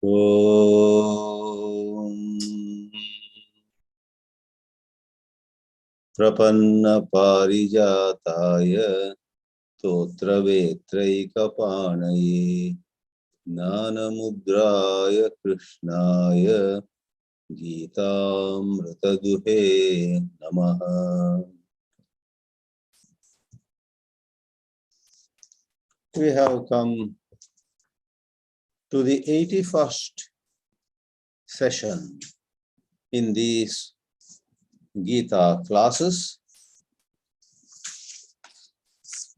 ॐ प्रपन्नपारिजाताय स्तोत्रवेत्रैकपाणये ज्ञानमुद्राय कृष्णाय गीतामृतदुहे नमः। We have come to the 81st session in these Geetā classes.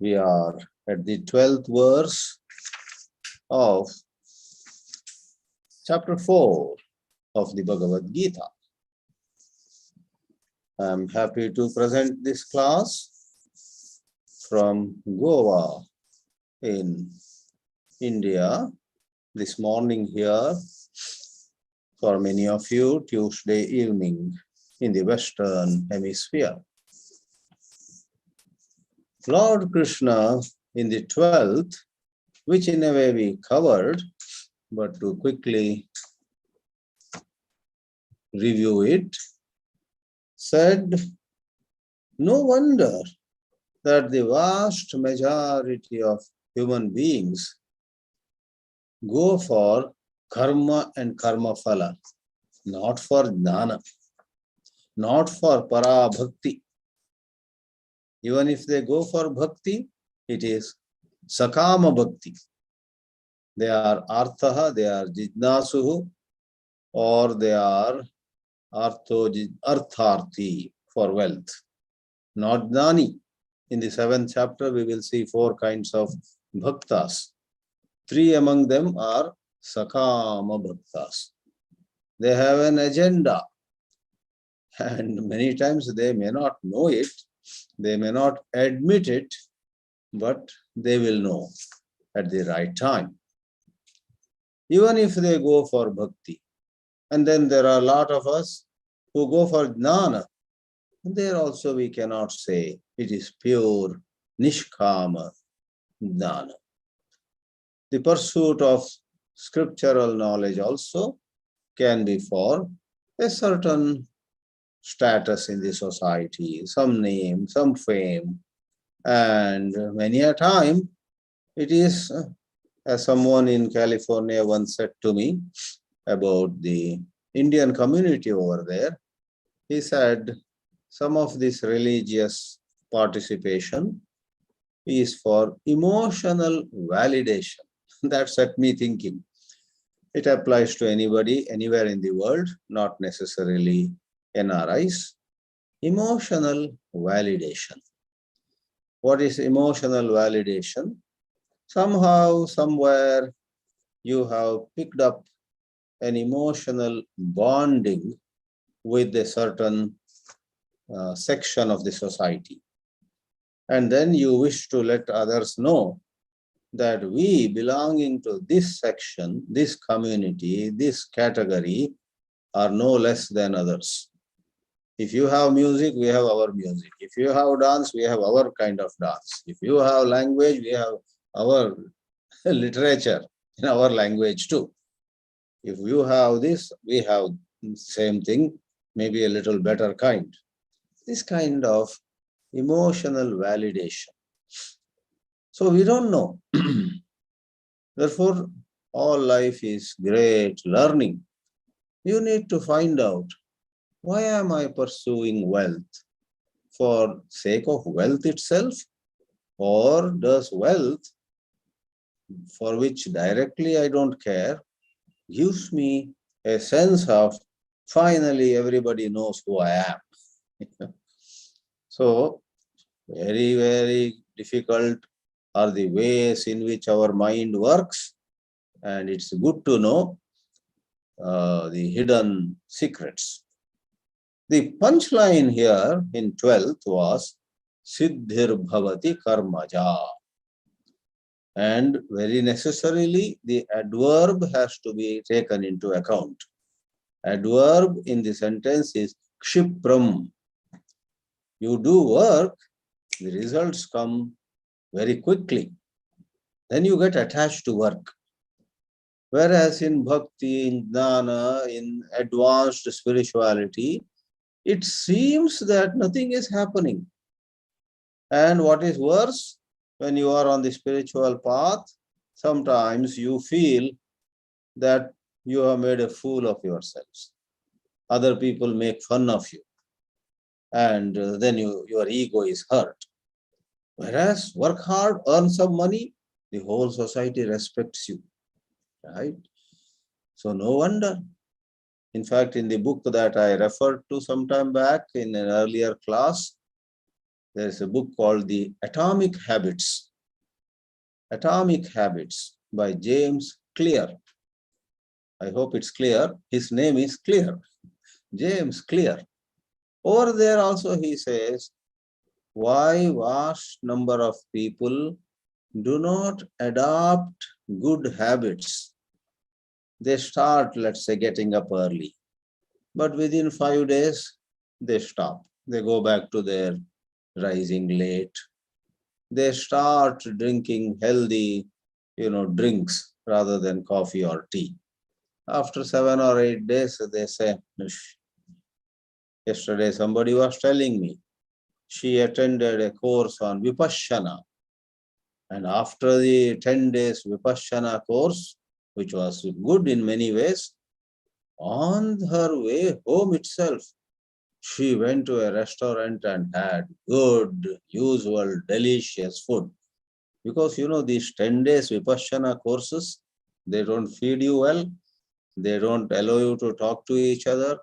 We are at the 12th verse of chapter 4 of the Bhagavad Geetā. I am happy to present this class from Goa in India. This morning here, for many of you, Tuesday evening in the Western Hemisphere. Lord Krishna in the 12th, which in a way we covered, but to quickly review it, said, no wonder that the vast majority of human beings go for karma and karma phala, not for jnana, not for para bhakti. Even if they go for bhakti, it is sakama bhakti. They are arthaha, they are jidnasuhu, or they are artharthi, for wealth, not jnani. In the 7th chapter, we will see 4 kinds of bhaktas. 3 among them are sakama bhaktas. They have an agenda, and many times they may not know it, they may not admit it, but they will know at the right time. Even if they go for bhakti, and then there are a lot of us who go for jnana, and there also we cannot say it is pure nishkama jnana. The pursuit of scriptural knowledge also can be for a certain status in the society, some name, some fame, and many a time it is, as someone in California once said to me about the Indian community over there, he said some of this religious participation is for emotional validation. That set me thinking. It applies to anybody, anywhere in the world, not necessarily NRIs. Emotional validation. What is emotional validation? Somehow, somewhere, you have picked up an emotional bonding with a certain section of the society. And then you wish to let others know that we belonging to this section, this community, this category are no less than others. If you have music, we have our music. If you have dance, we have our kind of dance. If you have language, we have our literature in our language too. If you have this, we have same thing, maybe a little better kind. This kind of emotional validation. So we don't know. Therefore, all life is great learning. You need to find out, why am I pursuing wealth? For sake of wealth itself? Or does wealth, for which directly I don't care, gives me a sense of finally everybody knows who I am? So, very, very difficult are the ways in which our mind works, and it's good to know the hidden secrets. The punchline here in 12th was Siddhir Bhavati Karmaja. And very necessarily, the adverb has to be taken into account. Adverb in the sentence is Kshipram. You do work, the results come very quickly. Then you get attached to work. Whereas in bhakti, in jnana, in advanced spirituality, it seems that nothing is happening. And what is worse, when you are on the spiritual path, sometimes you feel that you have made a fool of yourselves. Other people make fun of you. And then your ego is hurt. Whereas work hard, earn some money, the whole society respects you. Right? So no wonder. In fact, in the book that I referred to some time back in an earlier class, there is a book called The Atomic Habits. Atomic Habits by James Clear. I hope it's clear. His name is Clear. James Clear. Over there also he says, why vast number of people do not adopt good habits. They start, let's say, getting up early, but within 5 days, they stop. They go back to their rising late. They start drinking healthy, drinks rather than coffee or tea. After 7 or 8 days, they say, yesterday somebody was telling me, she attended a course on Vipassana. And after the 10 days Vipassana course, which was good in many ways, on her way home itself, she went to a restaurant and had good, usual, delicious food. Because, these 10 days Vipassana courses, they don't feed you well. They don't allow you to talk to each other.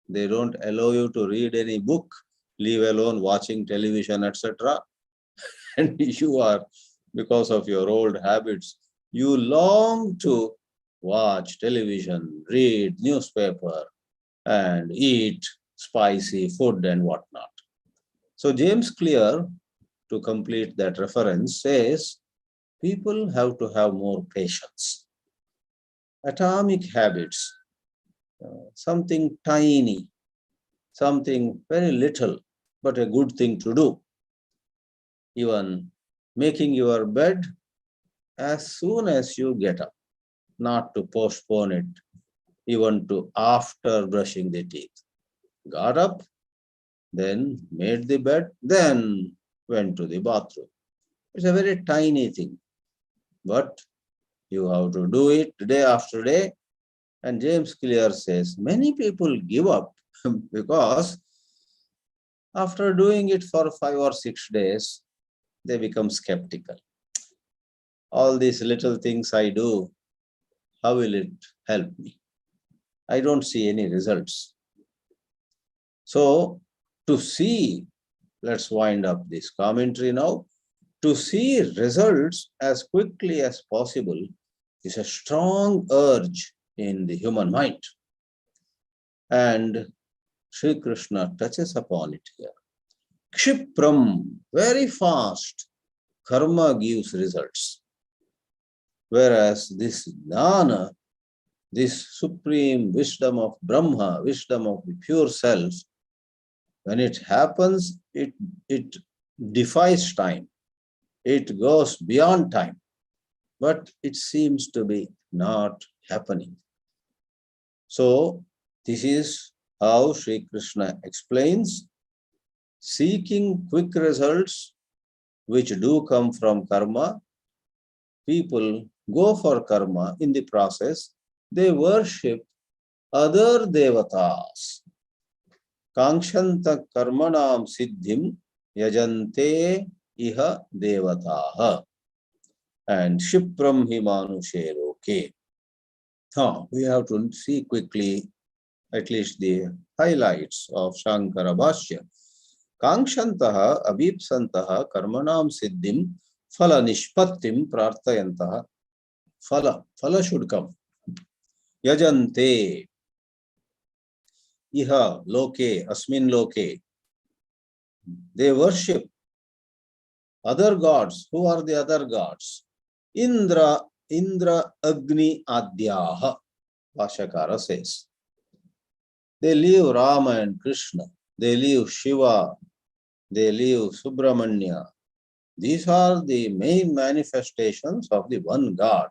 They don't allow you to read any book, leave alone watching television, etc. And you are, because of your old habits, you long to watch television, read newspaper, and eat spicy food and whatnot. So James Clear, to complete that reference, says people have to have more patience. Atomic habits, something tiny, something very little, but a good thing to do. Even making your bed as soon as you get up, not to postpone it, even to after brushing the teeth. Got up, then made the bed, then went to the bathroom. It's a very tiny thing, but you have to do it day after day. And James Clear says, many people give up because after doing it for 5 or 6 days, they become skeptical. All these little things I do, how will it help me? I don't see any results. So to see, let's wind up this commentary now, to see results as quickly as possible is a strong urge in the human mind. And Sri Krishna touches upon it here. Kshipram, very fast, karma gives results. Whereas this jnana, this supreme wisdom of Brahma, wisdom of the pure self, when it happens, it defies time. It goes beyond time. But it seems to be not happening. So this is how Sri Krishna explains, seeking quick results which do come from karma. People go for karma. In the process, they worship other devatas. Kankshanta karmanam siddhim yajante iha devataha. And Shipram himanushe loke. We have to see quickly at least the highlights of Shankara Bhāshya. Kangshantaha abhipsantaha karmanam siddhim phala nishpattim prarthayantaha. Phala should come. Yajante iha loke asmin loke. They worship other gods. Who are the other gods? Indra Agni Adyaha, Bhashyakara says. They leave Rama and Krishna. They leave Shiva. They leave Subramanya. These are the main manifestations of the one God.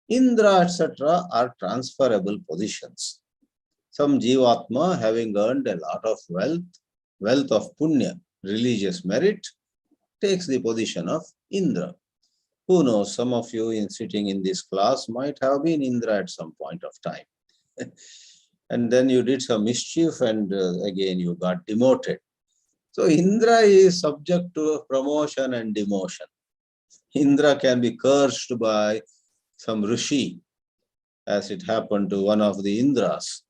Indra, etc. are transferable positions. Some Jivatma, having earned a lot of wealth of punya, religious merit, takes the position of Indra. Who knows, some of you sitting in this class might have been Indra at some point of time. And then you did some mischief and again you got demoted. So Indra is subject to promotion and demotion. Indra can be cursed by some Rishi, as it happened to one of the Indras.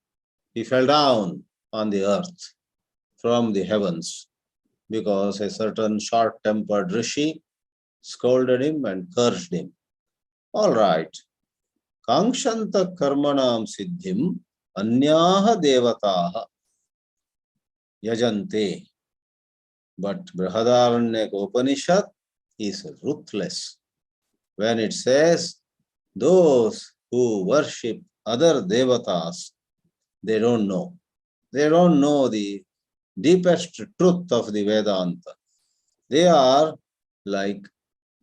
He fell down on the earth from the heavens because a certain short-tempered Rishi scolded him and cursed him. All right. Kankshanta karmanam siddhim anyaha devataha yajante. But Brihadaranyaka Upanishad is ruthless when it says those who worship other devatas, they don't know. They don't know the deepest truth of the Vedanta. They are like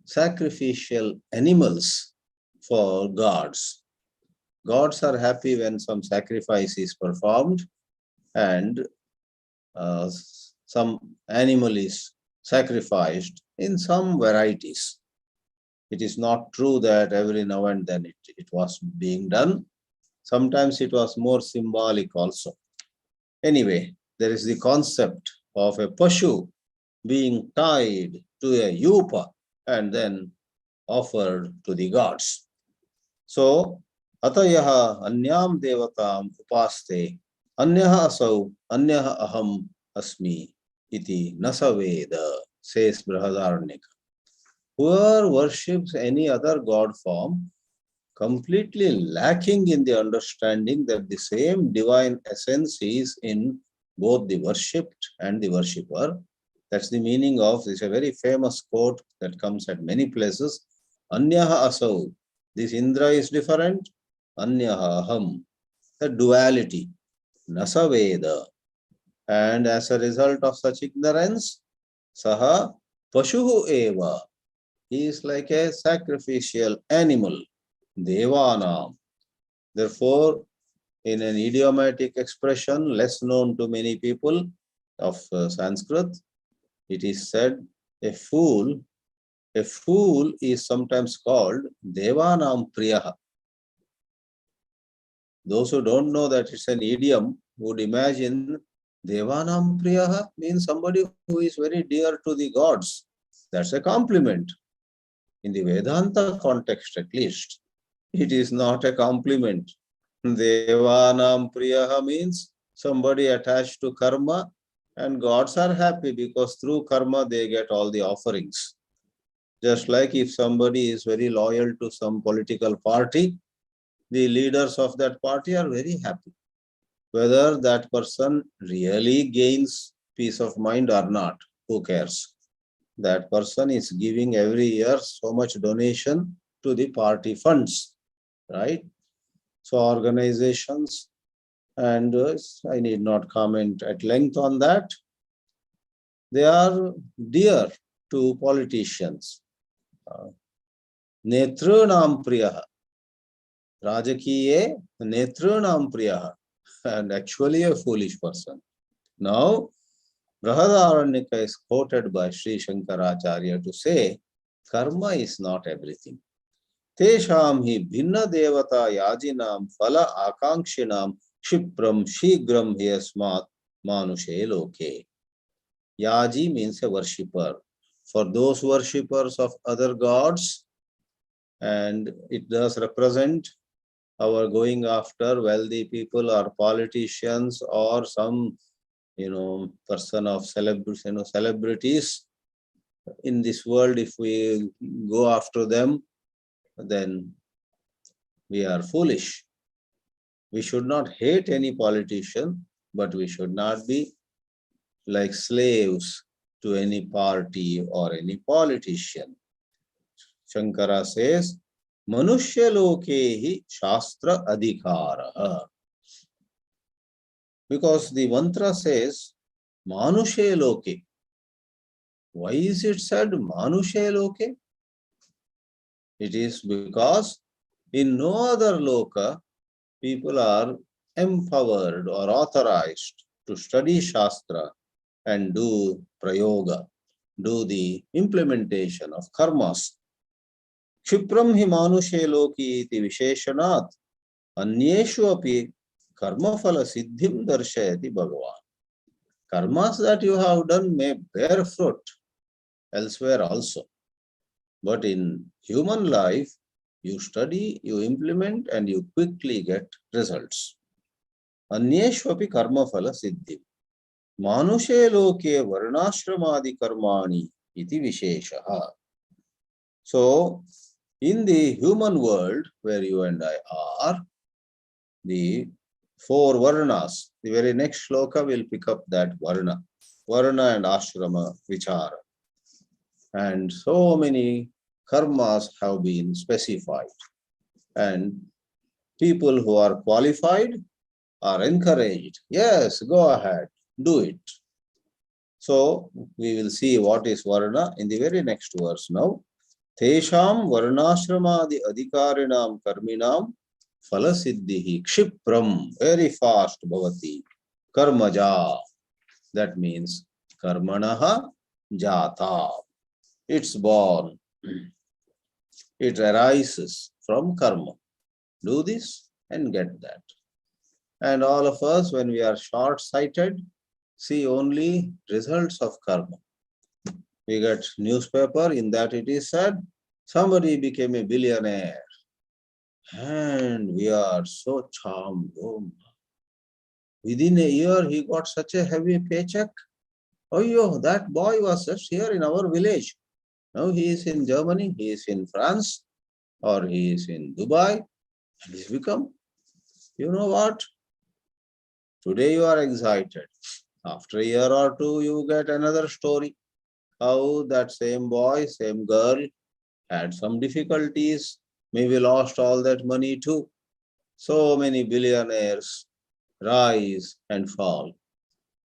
sacrificial animals for gods. Gods are happy when some sacrifice is performed and some animal is sacrificed in some varieties. It is not true that every now and then it was being done. Sometimes it was more symbolic also. Anyway, there is the concept of a pashu being tied to a yupa and then offered to the gods. So, atayaha anyam devatam upaste anyaha asau anyaha aham asmi iti nasaveda, says Brihadaranyaka. Whoever worships any other god form, completely lacking in the understanding that the same divine essence is in both the worshipped and the worshipper. That's the meaning of this, a very famous quote that comes at many places. Anyaha asau, this Indra is different. Anyaha aham, the duality. Nasaveda. And as a result of such ignorance, saha pashuhu eva, he is like a sacrificial animal. Devanam. Therefore, in an idiomatic expression less known to many people of Sanskrit, it is said a fool is sometimes called Devanam Priyaha. Those who don't know that it's an idiom would imagine Devanam Priyaha means somebody who is very dear to the gods. That's a compliment. In the Vedanta context at least, it is not a compliment. Devanam Priyaha means somebody attached to karma, and gods are happy because through karma they get all the offerings. Just like if somebody is very loyal to some political party, the leaders of that party are very happy. Whether that person really gains peace of mind or not, who cares? That person is giving every year so much donation to the party funds, right? So organizations, and I need not comment at length on that, they are dear to politicians. Netrunam priyaha. Rajakiye netrunam priyaha. And actually a foolish person. Now, Brihadaranyaka is quoted by Sri Shankaracharya to say, karma is not everything. Tesham hi bhinna devata yajinam phala akankshinam shipram shigram hyasmat manushe loke. Yaji means a worshipper. For those worshippers of other gods, and it does represent our going after wealthy people or politicians or some person of celebrities in this world. If we go after them, then we are foolish. We should not hate any politician, but we should not be like slaves to any party or any politician. Shankara says, Manushya lokehi shastra adhikara. Because the mantra says, Manushe loke. Why is it said Manushe loke? It is because In no other loka, people are empowered or authorized to study Shastra and do prayoga, do the implementation of karmas. Kshipram hi manushe loki iti visheshanat anyeshu api karmaphala siddhim darshayati Bhagavan. Karmas that you have done may bear fruit elsewhere also. But in human life, you study, you implement, and you quickly get results. Anyeshu api karmaphala siddhim. Manushe loke varnashramadi karmani iti visheshaha. So, in the human world where you and I are, the four varnas, the very next shloka will pick up that varna and ashrama vichara. And so many karmas have been specified. And people who are qualified are encouraged. Yes, go ahead, do it. So we will see what is varna in the very next verse now. Tesham varnashramadi adhikarinam karminam phalasiddhihi kshipram, very fast bhavati, karmaja. That means karmanaha jata. It's born. It arises from karma. Do this and get that. And all of us, when we are short-sighted, see only results of karma. We get newspaper, in that it is said, somebody became a billionaire. And we are so charmed. Oh, within a year, he got such a heavy paycheck. Oh, yo, that boy was just here in our village. Now he is in Germany, he is in France, or he is in Dubai, and he's become, you know what? Today you are excited. After a year or two, you get another story. How that same boy, same girl had some difficulties, maybe lost all that money too. So many billionaires rise and fall.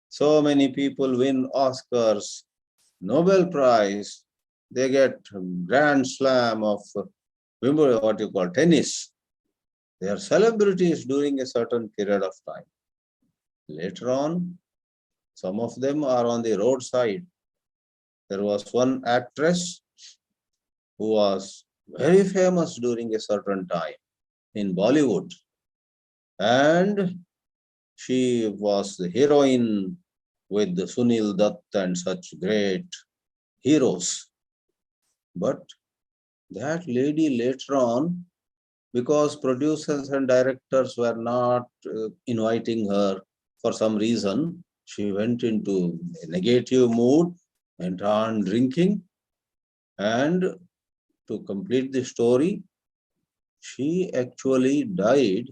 So many people win Oscars, Nobel Prize, they get Grand Slam of what you call tennis. They are celebrities during a certain period of time. Later on, some of them are on the roadside. There was one actress who was very famous during a certain time in Bollywood. And she was the heroine with Sunil Dutt and such great heroes. But that lady later on, because producers and directors were not inviting her for some reason, she went into a negative mood, went on drinking, and to complete the story, she actually died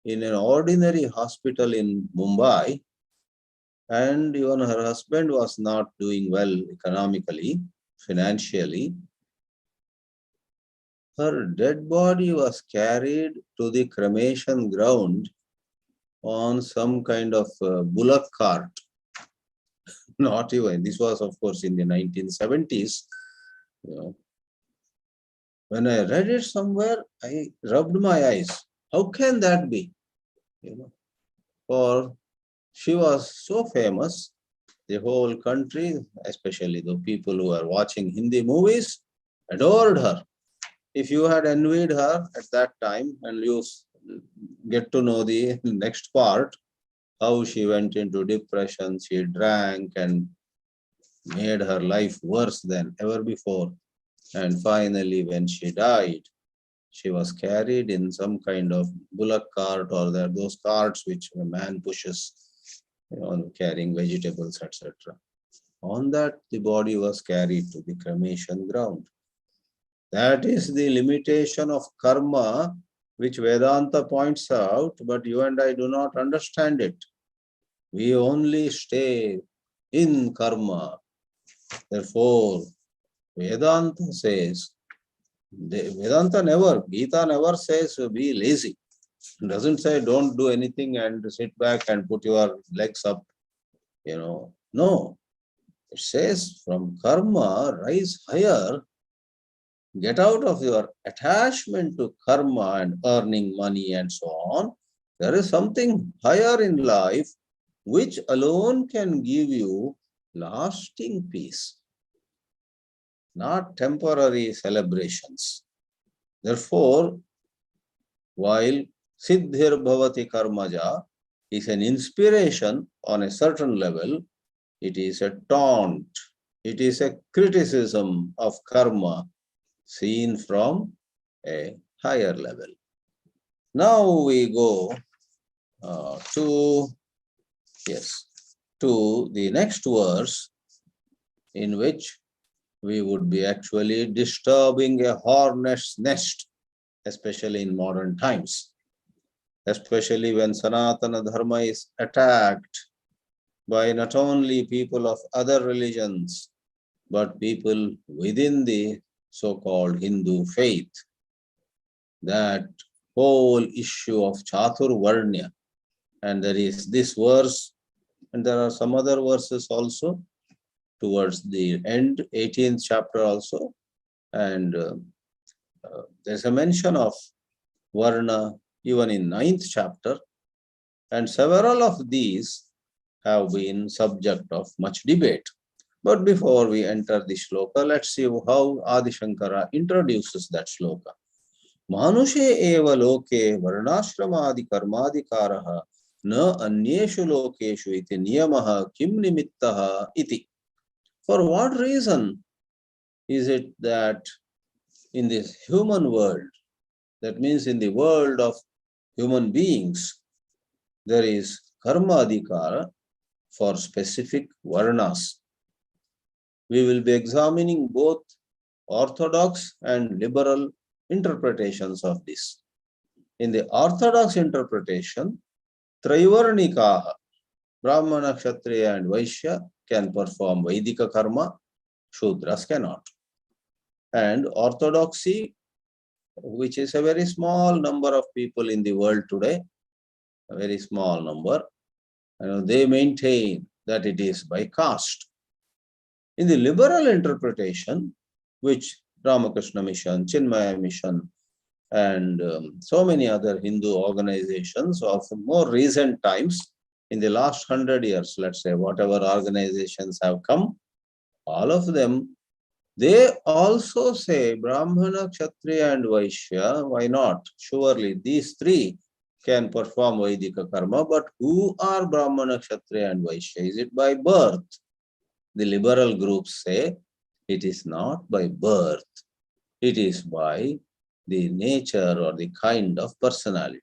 in an ordinary hospital in Mumbai, and even her husband was not doing well economically, financially. Her dead body was carried to the cremation ground on some kind of bullock cart. Not even, this was of course in the 1970s. You know. When I read it somewhere, I rubbed my eyes. How can that be? You know, for she was so famous, the whole country, especially the people who are watching Hindi movies, adored her. If you had envied her at that time and you get to know the next part, how she went into depression, she drank and made her life worse than ever before. And finally, when she died, she was carried in some kind of bullock cart, or those carts which a man pushes, you know, carrying vegetables, etc. On that, the body was carried to the cremation ground. That is the limitation of karma, which Vedanta points out, but you and I do not understand it. We only stay in karma. Therefore, Vedanta says, Gita never says be lazy. It doesn't say don't do anything and sit back and put your legs up, you know. No. It says from karma, rise higher get out of your attachment to karma and earning money and so on. There is something higher in life which alone can give you lasting peace, not temporary celebrations. Therefore, while Siddhir Bhavati Karmaja is an inspiration on a certain level, it is a taunt, it is a criticism of karma seen from a higher level. Now we go to the next verse, in which we would be actually disturbing a hornet's nest, especially in modern times, especially when Sanatana Dharma is attacked by not only people of other religions, but people within the so-called Hindu faith. That whole issue of Chatur Varnya, and there is this verse, and there are some other verses also towards the end, 18th chapter also, and there's a mention of Varna even in 9th chapter, and several of these have been subject of much debate. But before we enter the shloka, let's see how Adi Shankara introduces that shloka. Manushe eva loke varnashramadi karmadikaraha na anyeshu lokeshu iti niyamaha kim nimittaha iti. For what reason is it that in this human world, that means in the world of human beings, there is karma adhikara for specific varnas? We will be examining both orthodox and liberal interpretations of this. In the orthodox interpretation, Traivarnikaha, Brahmana, Kshatriya and Vaishya can perform Vaidika karma, Shudras cannot. And orthodoxy, which is a very small number of people in the world today, a very small number, they maintain that it is by caste. In the liberal interpretation, which Ramakrishna Mission, Chinmaya Mission, and so many other Hindu organizations of more recent times, in the last 100 years, let's say, whatever organizations have come, all of them, they also say Brahmana, Kshatriya and Vaishya. Why not? Surely these three can perform Vaidika karma, but who are Brahmana, Kshatriya and Vaishya? Is it by birth? The liberal groups say it is not by birth. It is by the nature or the kind of personality.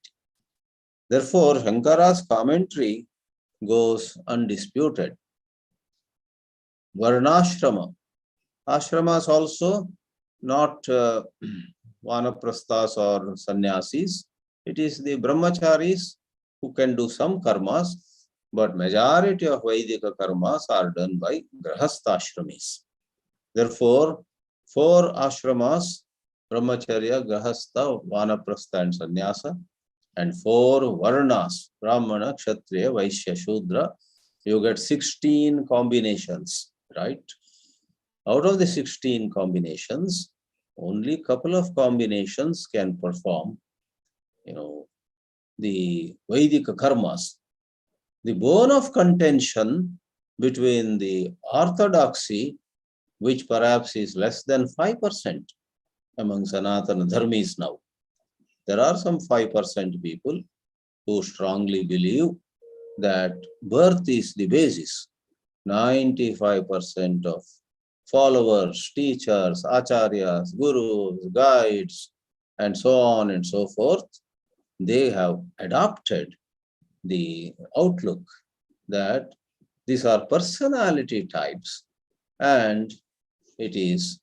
Therefore, Shankara's commentary goes undisputed. Varnashrama. Ashramas also not vanaprasthas or sannyasis. It is the brahmacharis who can do some karmas, but majority of Vaidika karmas are done by grahasthashramis. Therefore, 4 ashramas, brahmacharya, grahastha, vanaprastha and sannyasa, and 4 varnas, brahmana, kshatriya, vaishya, shudra, you get 16 combinations, right? Out of the 16 combinations, only a couple of combinations can perform, the Vaidika karmas. The bone of contention between the orthodoxy, which perhaps is less than 5% among Sanatana Dharmis now. There are some 5% people who strongly believe that birth is the basis. 95% of followers, teachers, acharyas, gurus, guides, and so on and so forth, they have adopted the outlook that these are personality types and it is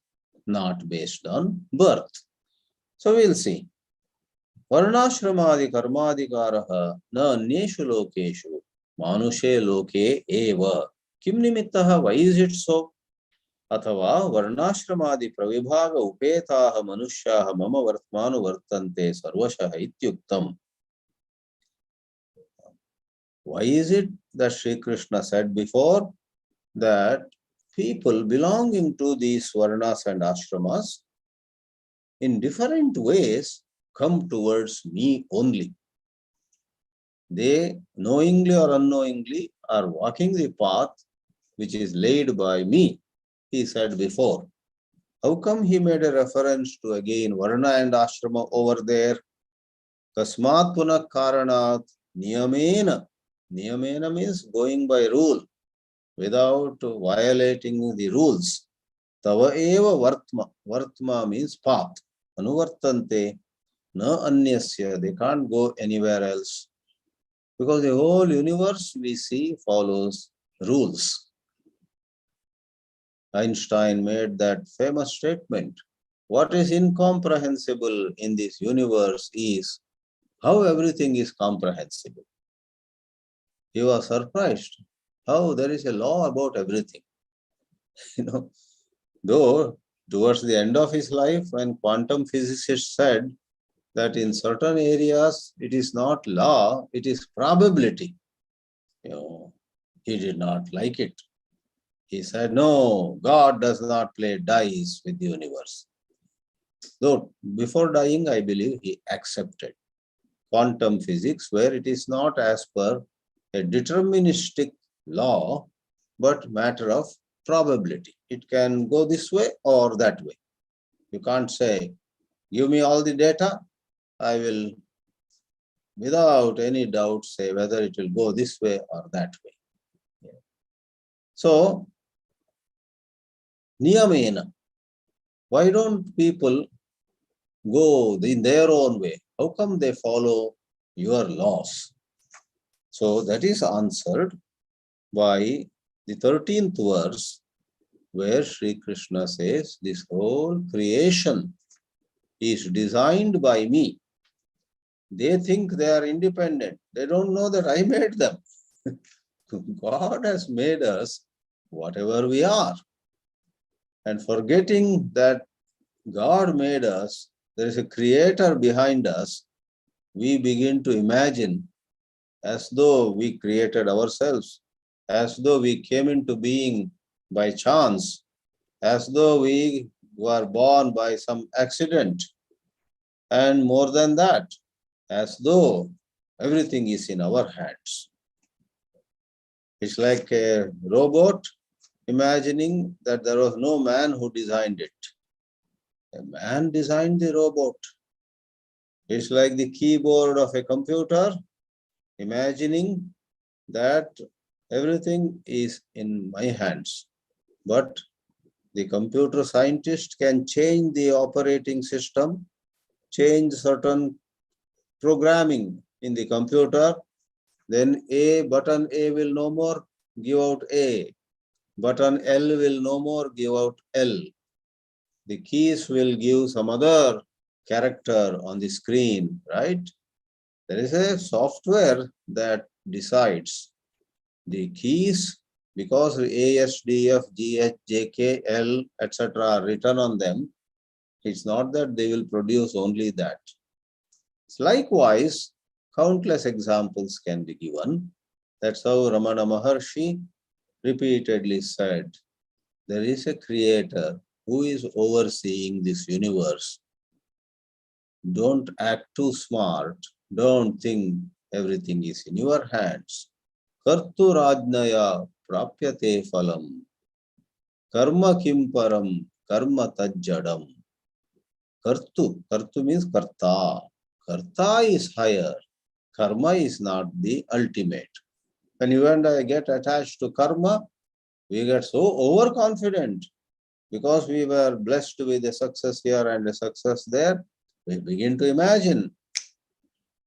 not based on birth. So we'll see. Varnashramadi karmadikaraha na anyeshu lokeshu manushe loke eva kim nimittaha. Why is it so? Athava varnashramadi pravibhaga upetaha manushyaha mama vartmanu vartante sarvashaha ityuktam. Why is it that Sri Krishna said before that people belonging to these varnas and ashramas, in different ways come towards me only. They, knowingly or unknowingly, are walking the path which is laid by me, he said before. How come he made a reference to again Varna and Ashrama over there? Kasmat punak karanat niyamena. Niyamena means going by rule, without violating the rules. Tava eva vartma. Vartma means path. Anuvartante na anyasya. They can't go anywhere else. Because the whole universe we see follows rules. Einstein made that famous statement. What is incomprehensible in this universe is how everything is comprehensible. He was surprised how there is a law about everything. Though towards the end of his life, when quantum physicists said that in certain areas it is not law, it is probability, he did not like it. He said, no, God does not play dice with the universe. Though before dying, I believe he accepted quantum physics, where it is not as per a deterministic law, but matter of probability. It can go this way or that way. You can't say, give me all the data, I will, without any doubt, say whether it will go this way or that way. So, niyamena. Why don't people go in their own way? How come they follow your laws? So that is answered by the 13th verse, where Sri Krishna says, this whole creation is designed by me. They think they are independent. They don't know that I made them. God has made us whatever we are. And forgetting that God made us, there is a creator behind us, we begin to imagine as though we created ourselves, as though we came into being by chance, as though we were born by some accident, and more than that, as though everything is in our hands. It's like a robot imagining that there was no man who designed it. A man designed the robot. It's like the keyboard of a computer, imagining that everything is in my hands. But the computer scientist can change the operating system, change certain programming in the computer, then button A will no more give out A. Button L will no more give out L. The keys will give some other character on the screen, right? There is a software that decides the keys, because A, S, D, F, G, H, J, K, L, etc. are written on them. It's not that they will produce only that. Likewise, countless examples can be given. That's how Ramana Maharshi repeatedly said, there is a creator who is overseeing this universe. Don't act too smart. Don't think everything is in your hands. Kartu rajnaya prapyate phalam. Karma kim param karma tajjadam. Kartu means karta. Karta is higher. Karma is not the ultimate. When you and I get attached to karma, we get so overconfident because we were blessed with a success here and a success there. We begin to imagine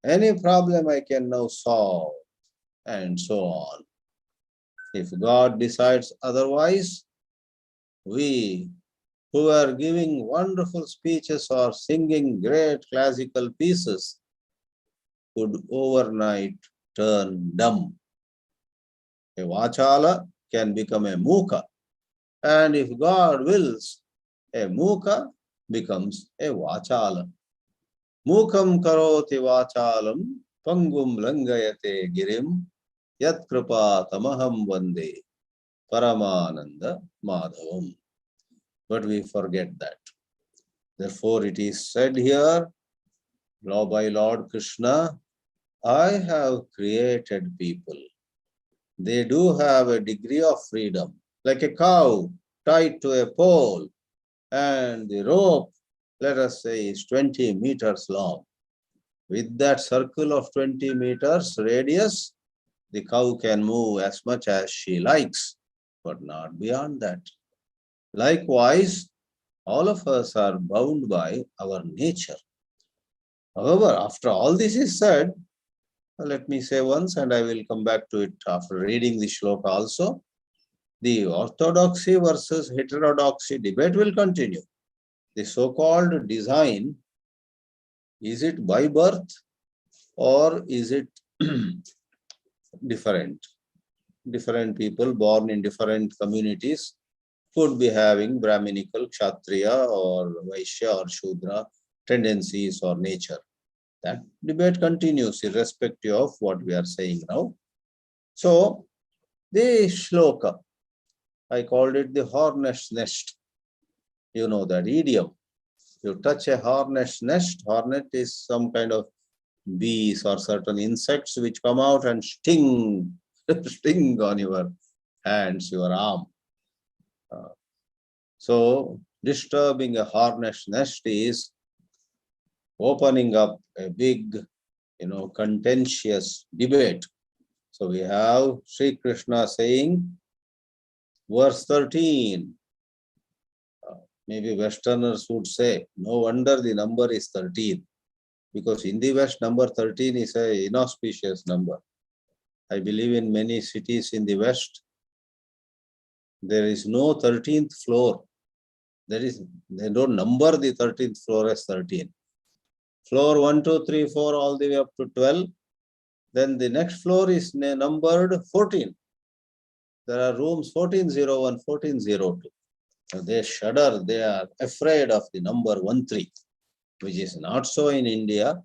any problem I can now solve, and so on. If God decides otherwise, we who are giving wonderful speeches or singing great classical pieces could overnight turn dumb. A vachala can become a muka, and if God wills, a muka becomes a vachala. Mukam karoti vachalam pangum langayate girim yat kripa tamaham vande paramananda madhavam. But we forget that. Therefore, it is said here by Lord Krishna, I have created people. They do have a degree of freedom, like a cow tied to a pole, and the rope, let us say, is 20 meters long. With that circle of 20 meters radius, the cow can move as much as she likes, but not beyond that. Likewise, all of us are bound by our nature. However, after all this is said, let me say once, and I will come back to it after reading the shloka also. The orthodoxy versus heterodoxy debate will continue. The so-called design, is it by birth or is it different? Different people born in different communities could be having Brahminical, Kshatriya or Vaishya or Shudra tendencies or nature. That debate continues irrespective of what we are saying now. So, the shloka, I called it the hornet's nest. You know that idiom. You touch a hornet's nest. Hornet is some kind of bees or certain insects which come out and sting on your hands, your arm. So, disturbing a hornet's nest is opening up a big, contentious debate. So we have Sri Krishna saying, verse 13, maybe Westerners would say, no wonder the number is 13, because in the West, number 13 is an inauspicious number. I believe in many cities in the West, there is no 13th floor. They don't number the 13th floor as 13. Floor 1, 2, 3, 4, all the way up to 12. Then the next floor is numbered 14. There are rooms 1401, 1402. They shudder, they are afraid of the number 13, which is not so in India,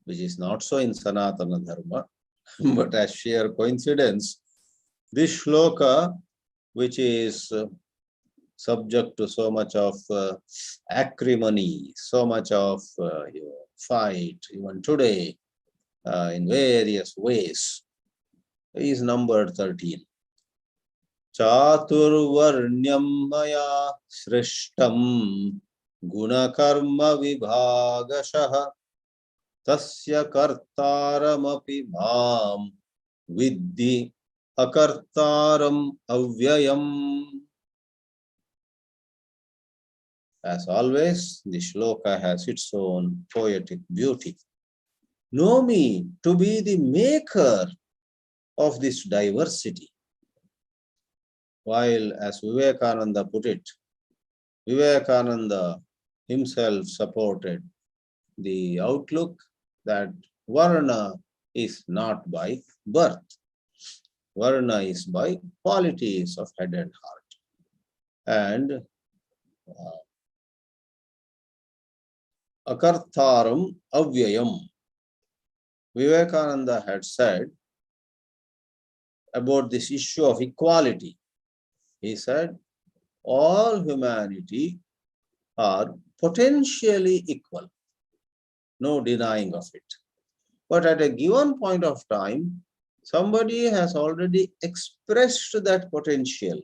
which is not so in Sanatana Dharma. But as sheer coincidence, this shloka, which is subject to so much of acrimony, so much of fight, even today, in various ways, is numbered 13. Chaturvarnyam maya srishtam gunakarma vibhagashaha tasya kartaramapi bham viddhi akartaram avyayam. As always, the shloka has its own poetic beauty. Know me to be the maker of this diversity. While, as Vivekananda put it, Vivekananda himself supported the outlook that Varna is not by birth. Varna is by qualities of head and heart. And akartaram avyayam. Vivekananda had said about this issue of equality. He said, all humanity are potentially equal. No denying of it. But at a given point of time, somebody has already expressed that potential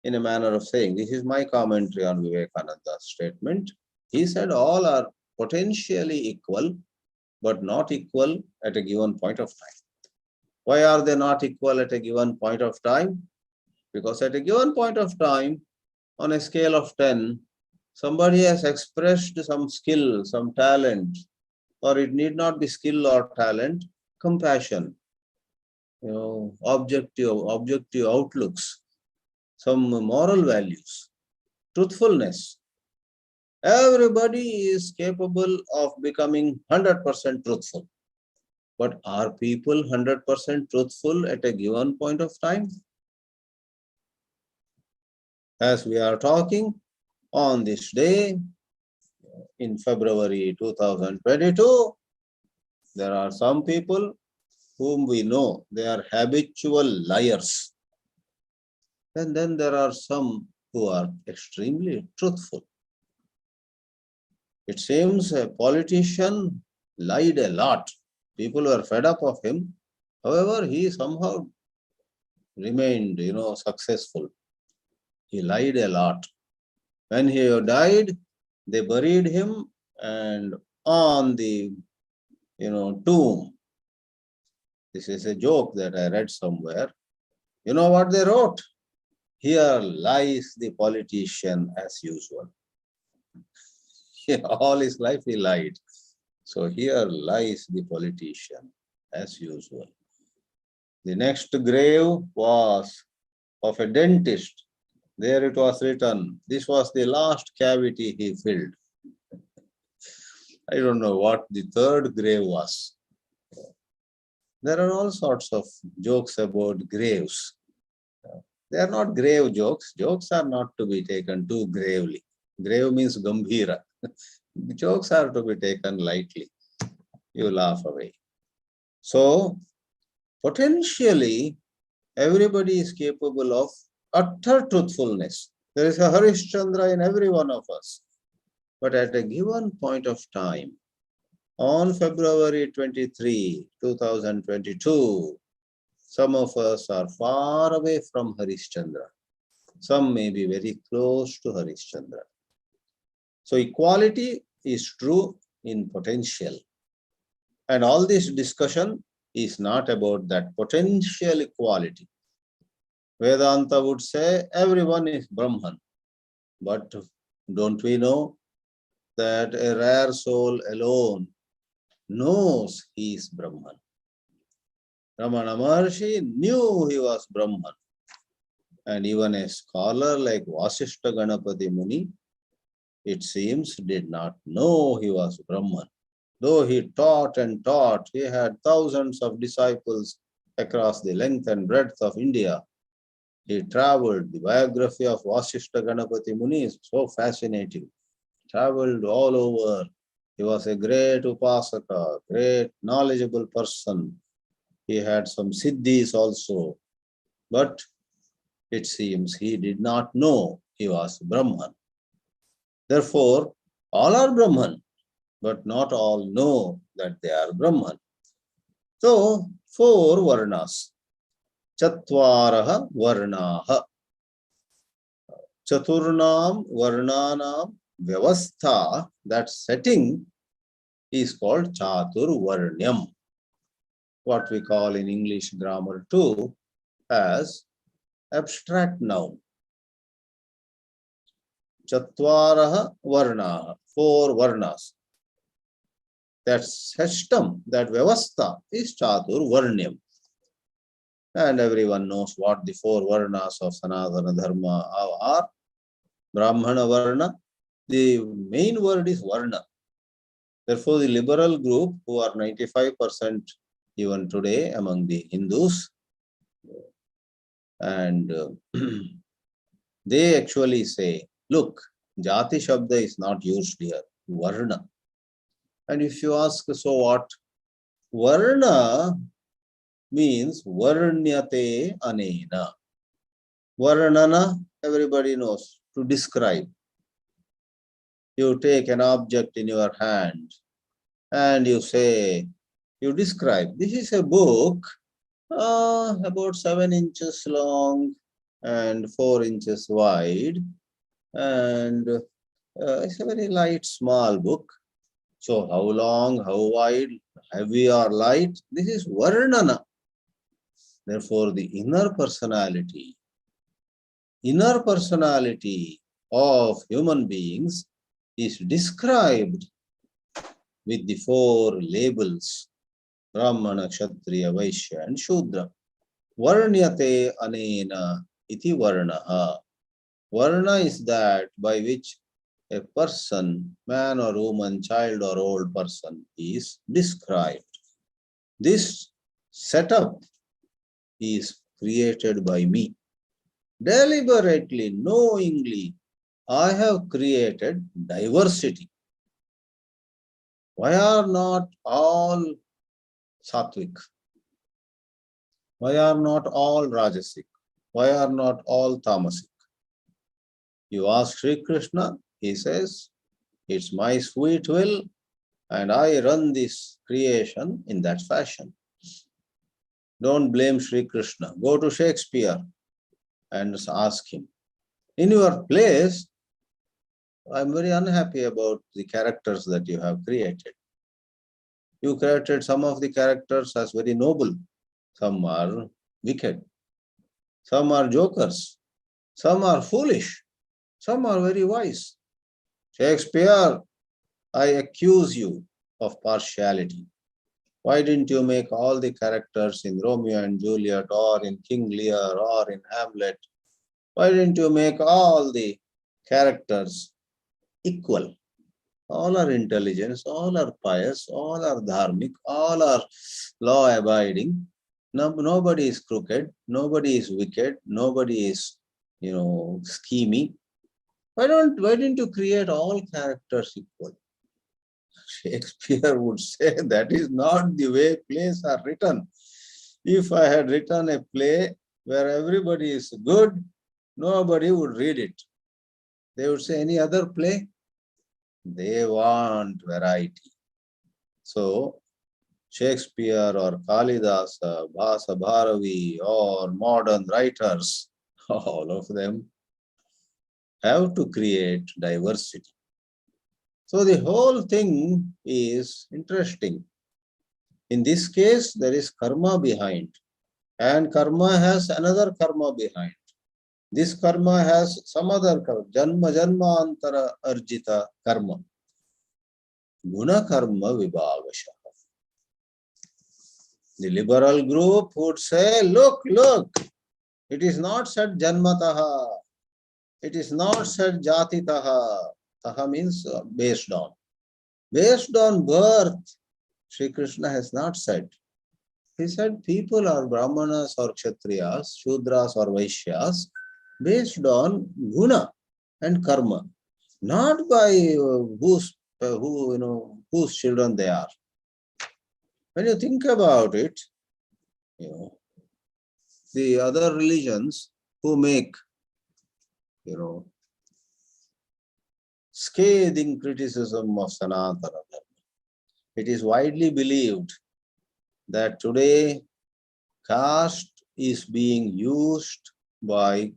in a manner of saying, this is my commentary on Vivekananda's statement. He said all are potentially equal, but not equal at a given point of time. Why are they not equal at a given point of time? Because at a given point of time, on a scale of 10, somebody has expressed some skill, some talent, or it need not be skill or talent, compassion, objective outlooks, some moral values, truthfulness. Everybody is capable of becoming 100% truthful. But are people 100% truthful at a given point of time? As we are talking on this day, in February 2022, there are some people whom we know they are habitual liars. And then there are some who are extremely truthful. It seems a politician lied a lot. People were fed up of him. However, he somehow remained, successful. He lied a lot. When he died, they buried him, and on the, tomb, this is a joke that I read somewhere. You know what they wrote? Here lies the politician as usual. All his life he lied. So here lies the politician as usual. The next grave was of a dentist. There it was written, this was the last cavity he filled. I don't know what the third grave was. There are all sorts of jokes about graves. They are not grave jokes. Jokes are not to be taken too gravely. Grave means gambhira. Jokes are to be taken lightly. You laugh away. So, potentially, everybody is capable of utter truthfulness. There is a Harishchandra in every one of us. But at a given point of time, on February 23, 2022, some of us are far away from Harishchandra. Some may be very close to Harishchandra. So equality is true in potential. And all this discussion is not about that potential equality. Vedanta would say everyone is Brahman. But don't we know that a rare soul alone knows he is Brahman? Ramana Maharshi knew he was Brahman. And even a scholar like Vasishta Ganapati Muni, it seems, did not know he was Brahman. Though he taught and taught, he had thousands of disciples across the length and breadth of India. He traveled. The biography of Vasishta Ganapati Muni is so fascinating. Traveled all over. He was a great upasaka, great knowledgeable person. He had some siddhis also. But it seems he did not know he was Brahman. Therefore, all are Brahman, but not all know that they are Brahman. So, 4 varnas. Chatvaraha varnaha. Chaturnam varnanam vyavastha, that setting is called Chaturvarnyam. What we call in English grammar too as abstract noun. Chatvaraha varnaha, 4 varnas. That system, that vyavastha is Chaturvarnyam. And everyone knows what the 4 varnas of Sanatana Dharma are. Brahmana varna, the main word is varna. Therefore, the liberal group, who are 95% even today among the Hindus, and they actually say, look, Jati Shabda is not used here, Varna. And if you ask, so what? Varna means Varnyate Anena. Varnana, everybody knows, to describe. You take an object in your hand and you say, you describe. This is a book about 7 inches long and 4 inches wide, and it's a very light, small book. So how long, how wide, heavy or light, this is Varnana. Therefore, the inner personality of human beings is described with the 4 labels: Brahmana, Kshatriya, Vaishya and Shudra. Varnyate anena iti varnaha. Varna is that by which a person, man or woman, child or old person, is described. This setup is created by me. Deliberately, knowingly, I have created diversity. Why are not all sattvic? Why are not all rajasic? Why are not all tamasic? You ask Sri Krishna, he says, It's my sweet will, and I run this creation in that fashion. Don't blame Sri Krishna. Go to Shakespeare and ask him. In your place, I'm very unhappy about the characters that you have created. You created some of the characters as very noble. Some are wicked. Some are jokers. Some are foolish. Some are very wise. Shakespeare, I accuse you of partiality. Why didn't you make all the characters in Romeo and Juliet or in King Lear or in Hamlet? Why didn't you make all the characters equal? All are intelligent, all are pious, all are dharmic, all are law-abiding. Nobody is crooked, nobody is wicked, nobody is, schemy. Why didn't you create all characters equal? Shakespeare would say that is not the way plays are written. If I had written a play where everybody is good, nobody would read it. They would say any other play. They want variety. So Shakespeare or Kalidasa, Bhasa Bharavi or modern writers, all of them have to create diversity. So the whole thing is interesting. In this case, there is karma behind, and karma has another karma behind. This karma has some other karma, janma janmantara arjita karma. Guna karma vibhagasha. The liberal group would say, look, it is not said janmataha. It is not said jatitaha. Taha means based on. Based on birth, Sri Krishna has not said. He said people are brahmanas or kshatriyas, shudras or vaishyas, based on guna and karma, not by whose children they are. When you think about it, the other religions who make, scathing criticism of Sanatana Dharma. It is widely believed that today caste is being used by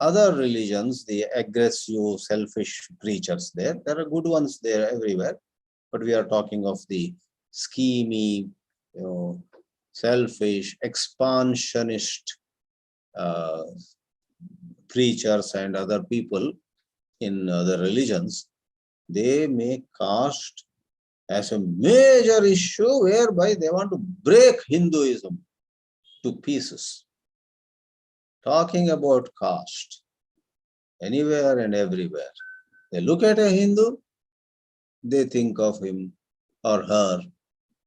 other religions, the aggressive, selfish preachers there. There are good ones there everywhere, but we are talking of the schemy, selfish, expansionist preachers and other people in other religions. They make caste as a major issue whereby they want to break Hinduism to pieces. Talking about caste anywhere and everywhere. They look at a Hindu, they think of him or her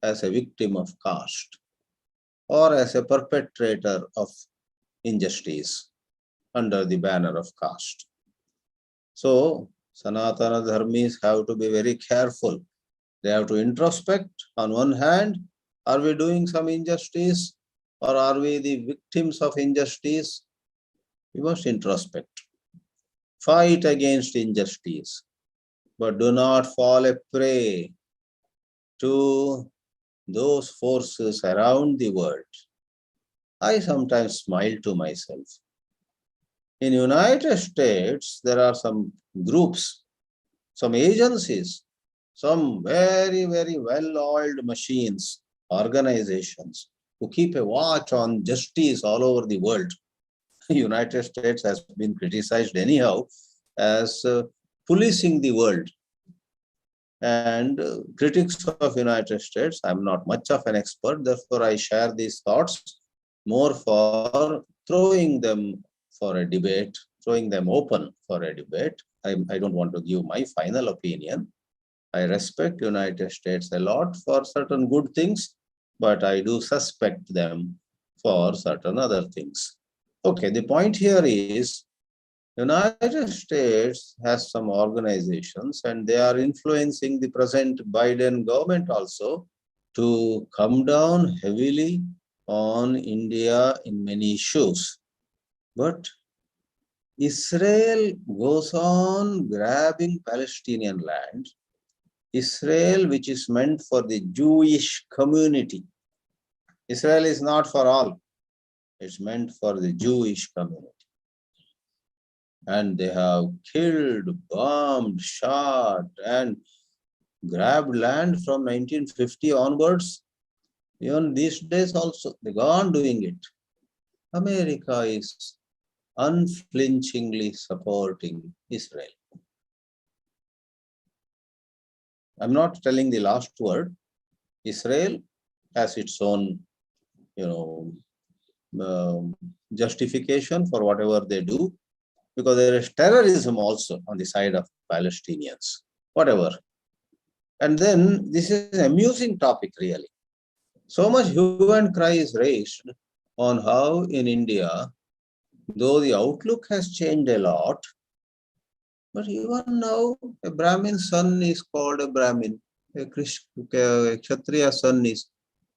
as a victim of caste or as a perpetrator of injustice under the banner of caste. So, Sanatana Dharmis have to be very careful. They have to introspect. On one hand, are we doing some injustice or are we the victims of injustice? We must introspect. Fight against injustice, but do not fall a prey to those forces around the world. I sometimes smile to myself. In United States, there are some groups, some agencies, some very, very well-oiled machines, organizations who keep a watch on justice all over the world. United States has been criticized anyhow as policing the world. And critics of United States, I'm not much of an expert, therefore I share these thoughts more for throwing them for a debate, throwing them open for a debate. I don't want to give my final opinion. I respect United States a lot for certain good things, but I do suspect them for certain other things. Okay, the point here is United States has some organizations and they are influencing the present Biden government also to come down heavily on India in many issues. But Israel goes on grabbing Palestinian land. Israel, which is meant for the Jewish community. Israel is not for all. It's meant for the Jewish community. And they have killed, bombed, shot, and grabbed land from 1950 onwards. Even these days also, they go on doing it. America is unflinchingly supporting Israel. I'm not telling the last word. Israel has its own, justification for whatever they do, because there is terrorism also on the side of Palestinians, whatever. And then this is an amusing topic, really. So much hue and cry is raised on how in India, though the outlook has changed a lot, but even now a Brahmin son is called a Brahmin, a Kshatriya son is.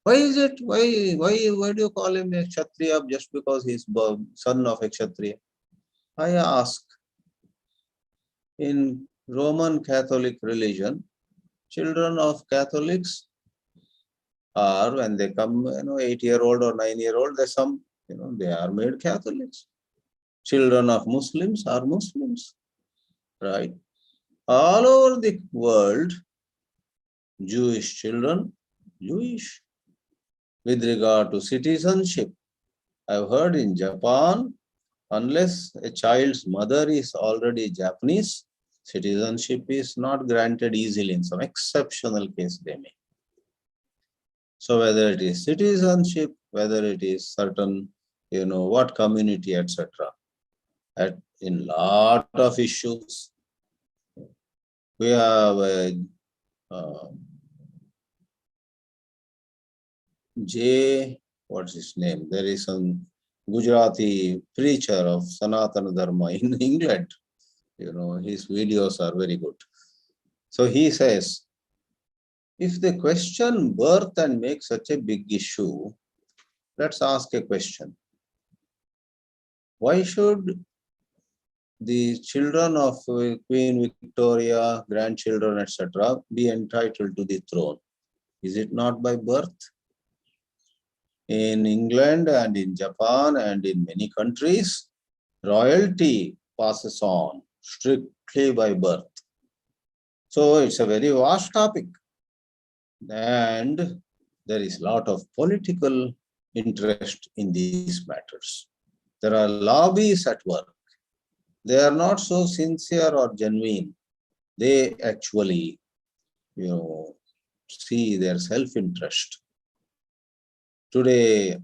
Why is it? Why do you call him a Kshatriya just because he's son of a Kshatriya? I ask, in Roman Catholic religion, children of Catholics are, when they come, 8-year-old or 9-year-old, there's some, they are made Catholics. Children of Muslims are Muslims, right? All over the world, Jewish children, Jewish. With regard to citizenship, I've heard in Japan, unless a child's mother is already Japanese, citizenship is not granted easily. In some exceptional case, they may. So whether it is citizenship, whether it is certain, what community, etc. In lot of issues, we have a what's his name? There is some Gujarati preacher of Sanatana Dharma in England. His videos are very good. So he says, if they question birth and make such a big issue, let's ask a question. Why should the children of Queen Victoria, grandchildren, etc., be entitled to the throne? Is it not by birth? In England and in Japan and in many countries, royalty passes on strictly by birth. So it's a very vast topic. And there is a lot of political interest in these matters. There are lobbies at work. They are not so sincere or genuine. They actually, see their self-interest. Today,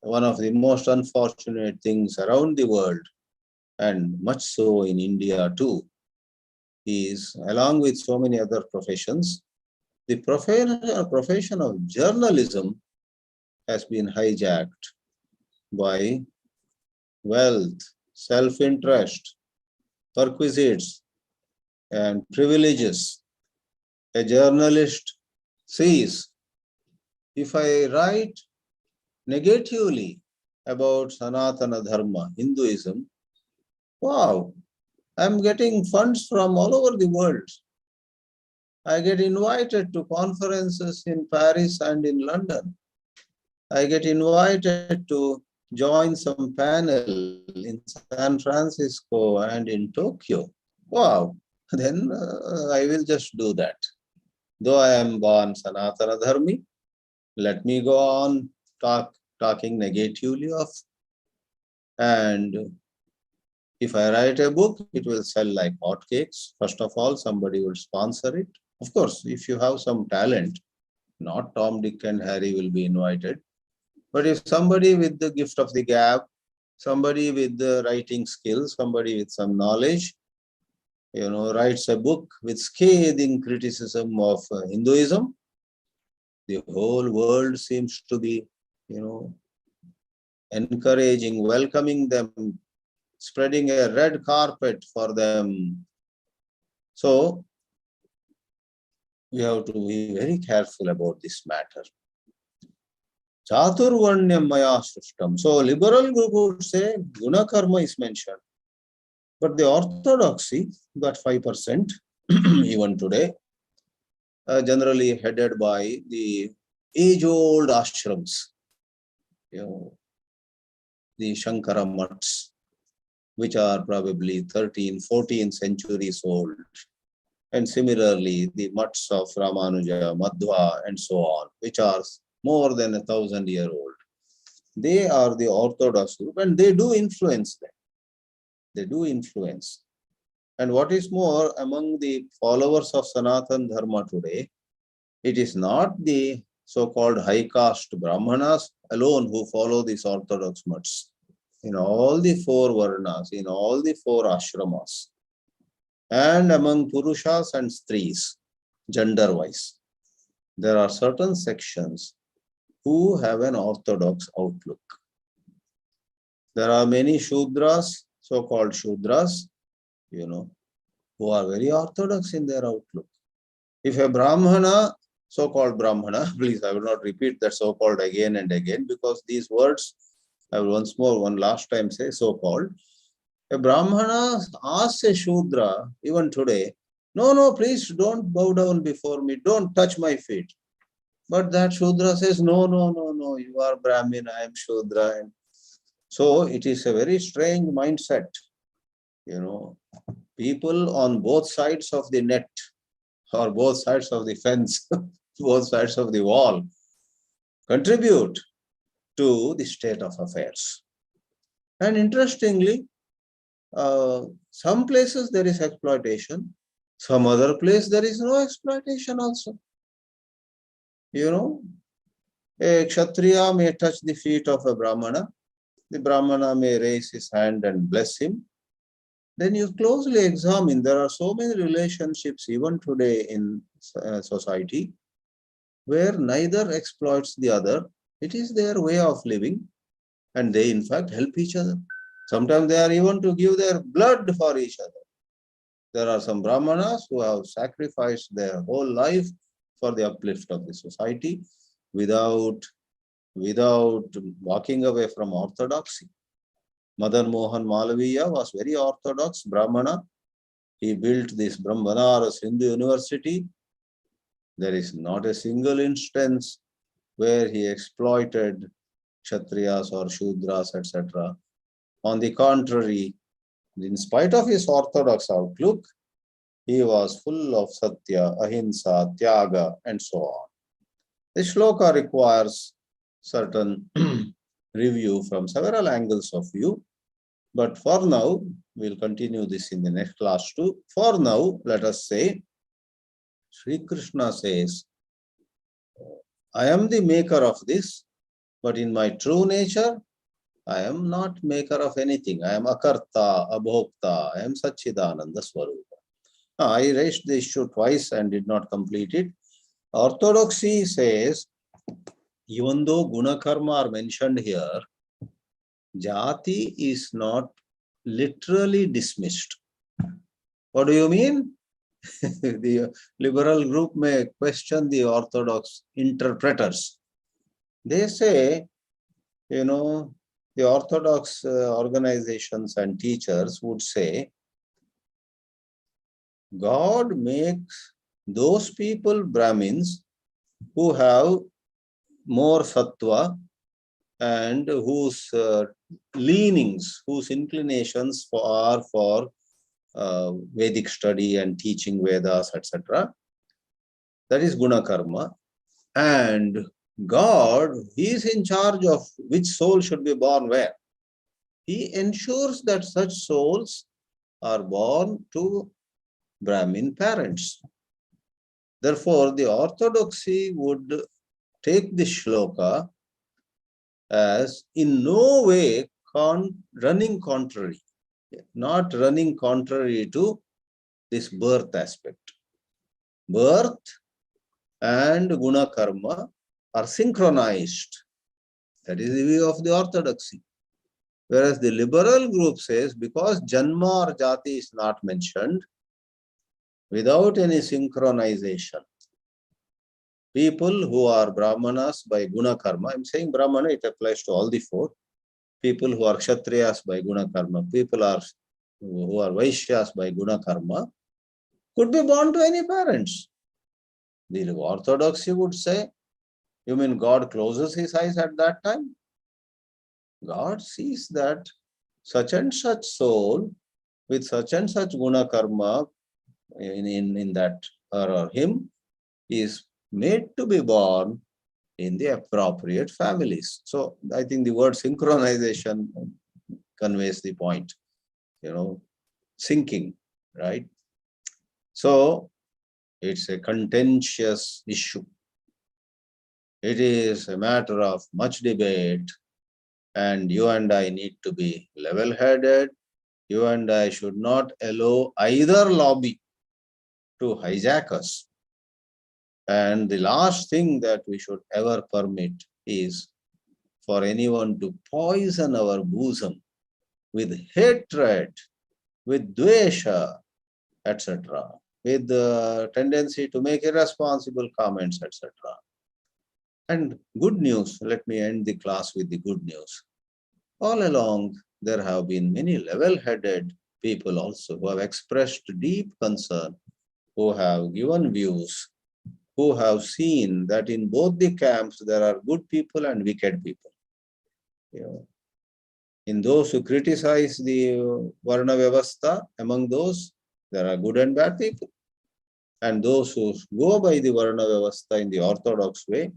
one of the most unfortunate things around the world, and much so in India too, is, along with so many other professions, the profession of journalism has been hijacked by wealth, self-interest, perquisites, and privileges. A journalist sees, if I write negatively about Sanatana Dharma, Hinduism, wow, I'm getting funds from all over the world. I get invited to conferences in Paris and in London. I get invited to join some panel in San Francisco and in Tokyo. Wow, then I will just do that. Though I am born Sanatana Dharmi, let me go on talking negatively of. And if I write a book, it will sell like hotcakes. First of all, somebody will sponsor it. Of course, if you have some talent, not Tom, Dick, and Harry will be invited. But if somebody with the gift of the gab, somebody with the writing skills, somebody with some knowledge, writes a book with scathing criticism of Hinduism, the whole world seems to be, encouraging, welcoming them, spreading a red carpet for them. So we have to be very careful about this matter. Chaturvanyam maya srishtam. So liberal group would say guna karma is mentioned. But the orthodoxy, that 5%, even today, generally headed by the age-old ashrams, the Shankara mutts, which are probably 13, 14 centuries old. And similarly, the mutts of Ramanuja, Madhva, and so on, which are more than 1,000-year old. They are the orthodox group, and they do influence them. They do influence. And what is more, among the followers of Sanatana Dharma today, it is not the so-called high caste Brahmanas alone who follow these orthodox mutts. In all the 4 varnas, in all the 4 ashramas, and among Purushas and Stris, gender-wise, there are certain sections who have an orthodox outlook. There are many Shudras, so-called Shudras, who are very orthodox in their outlook. If a Brahmana, so-called Brahmana, please, I will not repeat that so-called again and again, because these words, I will once more, one last time say so-called. A Brahmana asks a Shudra, even today, no, please don't bow down before me, don't touch my feet. But that Shudra says, no, you are Brahmin, I am Shudra. And so it is a very strange mindset. People on both sides of the net, or both sides of the fence, both sides of the wall, contribute to the state of affairs. And interestingly, some places there is exploitation, some other place there is no exploitation also. A Kshatriya may touch the feet of a Brahmana, the Brahmana may raise his hand and bless him. Then you closely examine, there are so many relationships even today in society where neither exploits the other. It is their way of living, and they in fact help each other. Sometimes they are even to give their blood for each other. There are some Brahmanas who have sacrificed their whole life for the uplift of the society without walking away from orthodoxy. Madan Mohan Malaviya was very orthodox Brahmana. He built this Banaras Hindu University. There is not a single instance where he exploited Kshatriyas or Shudras, etc. On the contrary, in spite of his orthodox outlook, he was full of Satya, Ahimsa, Tyaga, and so on. The shloka requires certain review from several angles of view. But for now, we'll continue this in the next class too. For now, let us say, Sri Krishna says, I am the maker of this, but in my true nature, I am not maker of anything. I am Akarta, Abhokta, I am Satchidananda Swarupa. I raised the issue twice and did not complete it. Orthodoxy says, even though Guna Karma are mentioned here, Jati is not literally dismissed. What do you mean? The liberal group may question the orthodox interpreters. They say, the orthodox organizations and teachers would say, God makes those people Brahmins who have more sattva and whose leanings, whose inclinations are for Vedic study and teaching Vedas, etc. That is Guna Karma. And God, He is in charge of which soul should be born where. He ensures that such souls are born to Brahmin parents. Therefore, the orthodoxy would take this shloka as in no way running contrary, not running contrary to this birth aspect. Birth and Guna Karma are synchronized. That is the view of the orthodoxy. Whereas the liberal group says, because Janma or Jati is not mentioned, without any synchronization, people who are Brahmanas by Guna Karma, I'm saying Brahmana, it applies to all the 4. People who are Kshatriyas by Guna Karma, people are who are Vaishyas by guna karma, could be born to any parents. The orthodoxy would say, you mean God closes his eyes at that time? God sees that such and such soul with such and such guna karma in that her or him is made to be born in the appropriate families. So I think the word synchronization conveys the point, syncing, right? So it's a contentious issue. It is a matter of much debate, and you and I need to be level-headed. You and I should not allow either lobby to hijack us. And the last thing that we should ever permit is for anyone to poison our bosom with hatred, with dvesha, etc., with the tendency to make irresponsible comments, etc. And good news, let me end the class with the good news. All along, there have been many level-headed people also who have expressed deep concern, who have given views, who have seen that in both the camps there are good people and wicked people. In those who criticize the Varna Vyavastha, among those, there are good and bad people. And those who go by the Varna Vyavastha in the orthodox way,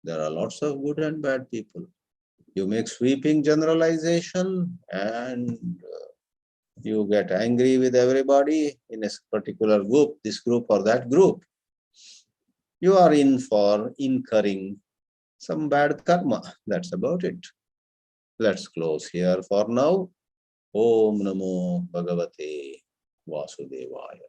there are lots of good and bad people. You make sweeping generalization and you get angry with everybody in a particular group, this group or that group. You are in for incurring some bad karma. That's about it. Let's close here for now. Om Namo Bhagavate Vasudevaya.